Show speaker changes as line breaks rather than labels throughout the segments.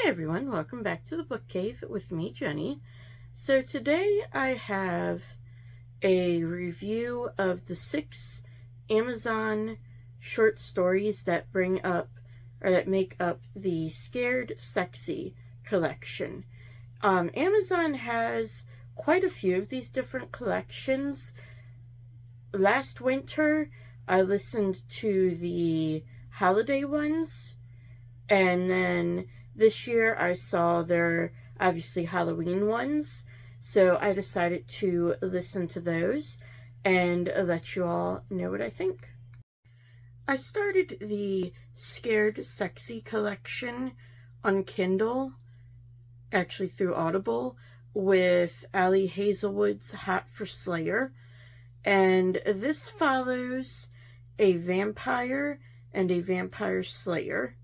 Hey everyone, welcome back to the Book Cave with me, Jenny. So today I have a review of the 6 Amazon short stories that make up the Scared Sexy collection. Amazon has quite a few of these different collections. Last winter, I listened to the holiday ones, and then this year I saw their obviously Halloween ones, so I decided to listen to those and let you all know what I think. I started the Scared Sexy collection on Kindle, actually through Audible, with Ali Hazelwood's Hot for Slayer, and this follows a vampire and a vampire slayer.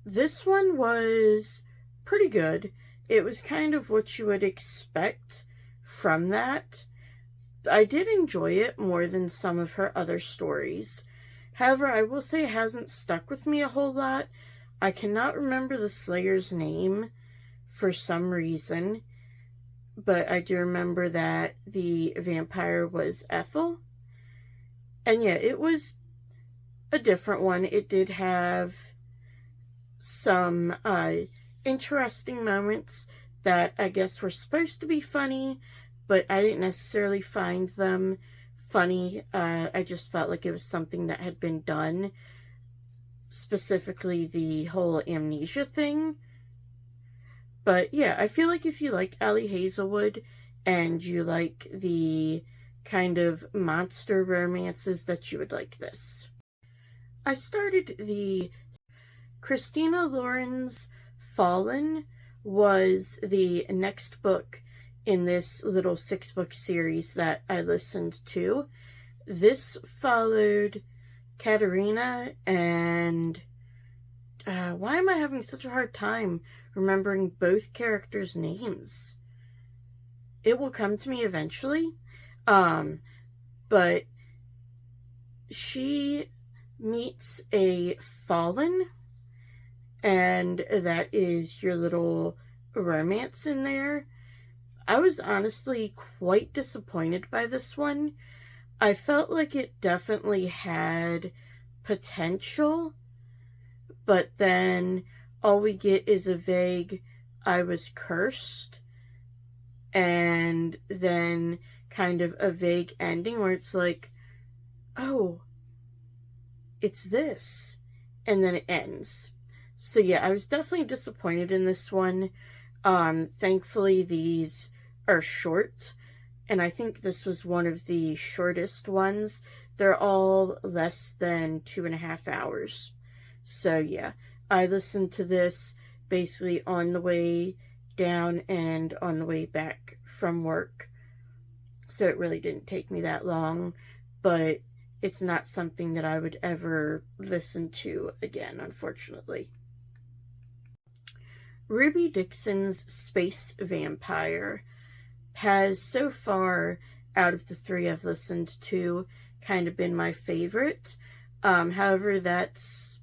This one was pretty good. It was kind of what you would expect from that. I did enjoy it more than some of her other stories. However, I will say it hasn't stuck with me a whole lot. I cannot remember the Slayer's name for some reason, but I do remember that the vampire was Ethel. And yeah, it was a different one. It did have some interesting moments that I guess were supposed to be funny, but I didn't necessarily find them funny. I just felt like it was something that had been done, specifically the whole amnesia thing. But yeah, I feel like if you like Ali Hazelwood and you like the kind of monster romances, that you would like this. I started the Christina Lauren's Fallen was the next book in this little 6-book series that I listened to. This followed Katerina and why am I having such a hard time remembering both characters' names? It will come to me eventually. But she meets a fallen, and that is your little romance in there. I was honestly quite disappointed by this one. I felt like it definitely had potential, but then all we get is a vague, I was cursed, and then kind of a vague ending where it's like, oh, it's this, and then it ends. So yeah, I was definitely disappointed in this one. Thankfully these are short, and I think this was one of the shortest ones. They're all less than 2.5 hours. So yeah, I listened to this basically on the way down and on the way back from work. So it really didn't take me that long, but it's not something that I would ever listen to again, unfortunately. Ruby Dixon's Space Vampire has so far, out of the 3 I've listened to, kind of been my favorite. However, that's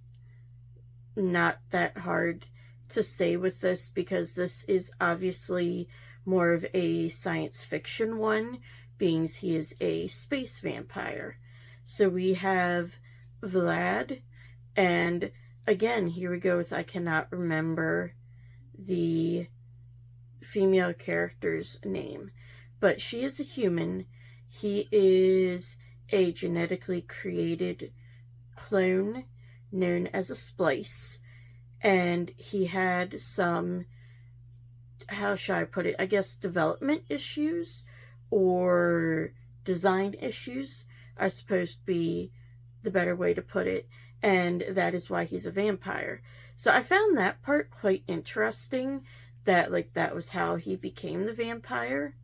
not that hard to say with this, because this is obviously more of a science fiction one, being he is a space vampire. So we have Vlad, and again, here we go with I cannot remember the female character's name, but she is a human. He is a genetically created clone known as a splice, and he had some, how shall I put it, I guess development issues or design issues are supposed to be the better way to put it, and that is why he's a vampire. So I found that part quite interesting, that that was how he became the vampire.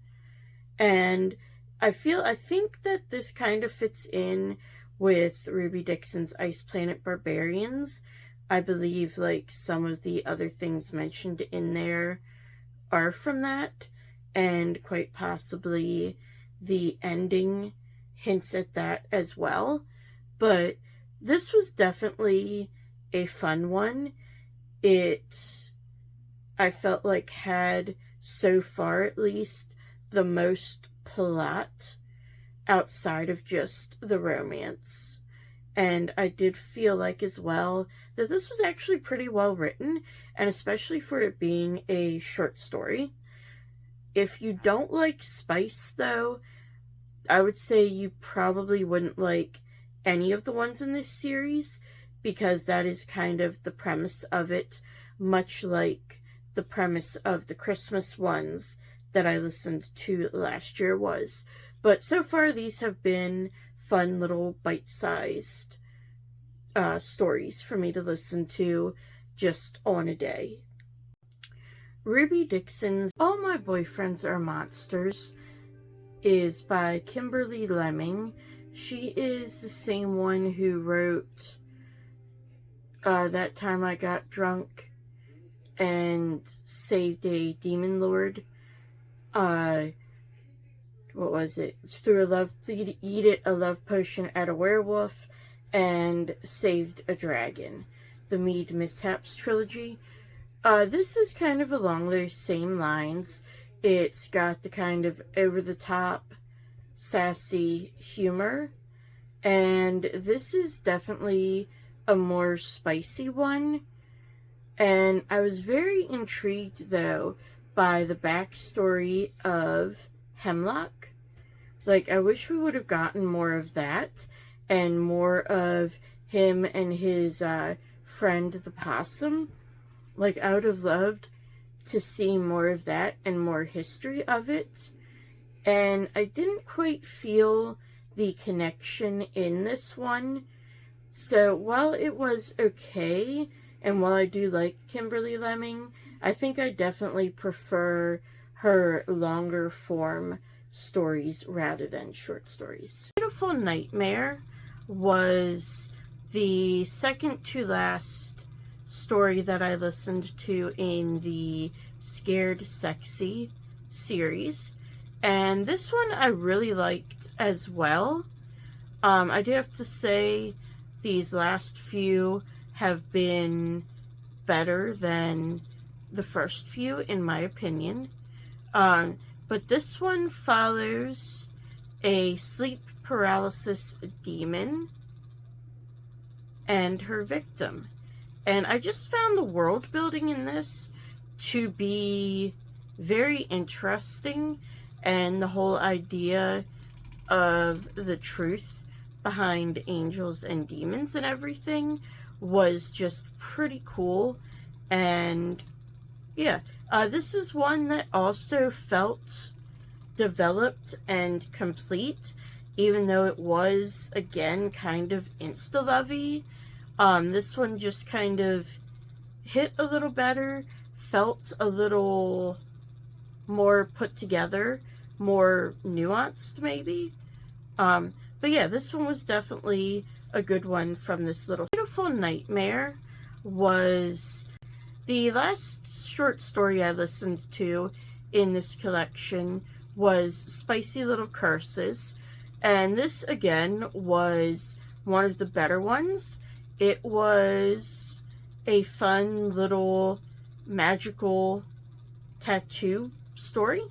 And I think that this kind of fits in with Ruby Dixon's Ice Planet Barbarians. I believe some of the other things mentioned in there are from that, and quite possibly the ending hints at that as well. But this was definitely a fun one. It I felt like had, so far at least, the most plot outside of just the romance. And I did feel like as well that this was actually pretty well written, and especially for it being a short story. If you don't like spice, though, I would say you probably wouldn't like any of the ones in this series, because that is kind of the premise of it, much like the premise of the Christmas ones that I listened to last year was. But so far, these have been fun little bite-sized stories for me to listen to just on a day. Ruby Dixon's All My Boyfriends Are Monsters is by Kimberly Lemming. She is the same one who wrote That Time I Got Drunk and Saved a Demon Lord. What was it? Threw a love, eat it, a love potion at a werewolf, and Saved a Dragon. The Mead Mishaps trilogy. This is kind of along those same lines. It's got the kind of over-the-top, sassy humor, and this is definitely a more spicy one. And I was very intrigued, though, by the backstory of Hemlock. Like, I wish we would have gotten more of that, and more of him and his friend the possum. Like, I would have loved to see more of that and more history of it. And I didn't quite feel the connection in this one. So while it was okay, and while I do like Kimberly Lemming, I think I definitely prefer her longer form stories rather than short stories. Beautiful Nightmare was the second to last story that I listened to in the Scared Sexy series, and this one I really liked as well. I do have to say these last few have been better than the first few, in my opinion. But this one follows a sleep paralysis demon and her victim. And I just found the world building in this to be very interesting, and the whole idea of the truth behind angels and demons and everything was just pretty cool. And yeah, this is one that also felt developed and complete, even though it was, again, kind of insta-lovey. This one just kind of hit a little better, felt a little more put together, more nuanced maybe. But yeah, this one was definitely a good one from this little Beautiful Nightmare was the last short story I listened to in this collection was Spicy Little Curses. And this, again, was one of the better ones. It was a fun little magical tattoo story.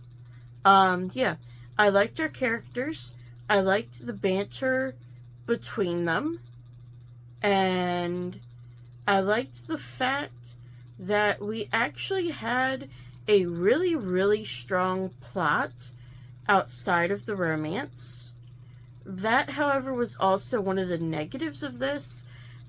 Yeah, I liked our characters. I liked the banter between them. And I liked the fact that we actually had a really, really strong plot outside of the romance. That, however, was also one of the negatives of this,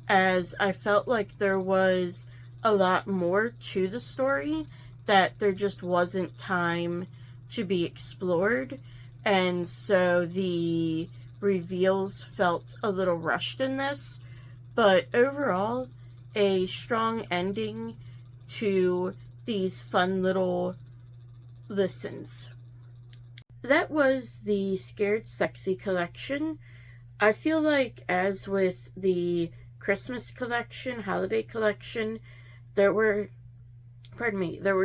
as I felt like there was a lot more to the story, that there just wasn't time to be explored, and so the reveals felt a little rushed in this. But overall, a strong ending to these fun little listens. That was the Scared Sexy collection. I feel like, as with the Christmas collection, holiday collection, there were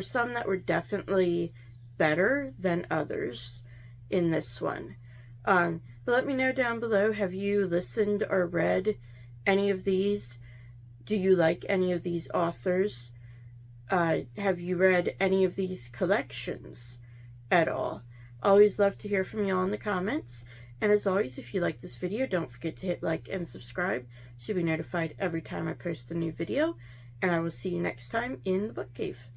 some that were definitely better than others in this one. But let me know down below, have you listened or read any of these? Do you like any of these authors? Have you read any of these collections at all? Always love to hear from y'all in the comments. And as always, if you like this video, don't forget to hit like and subscribe so you'll be notified every time I post a new video. And I will see you next time in the book cave.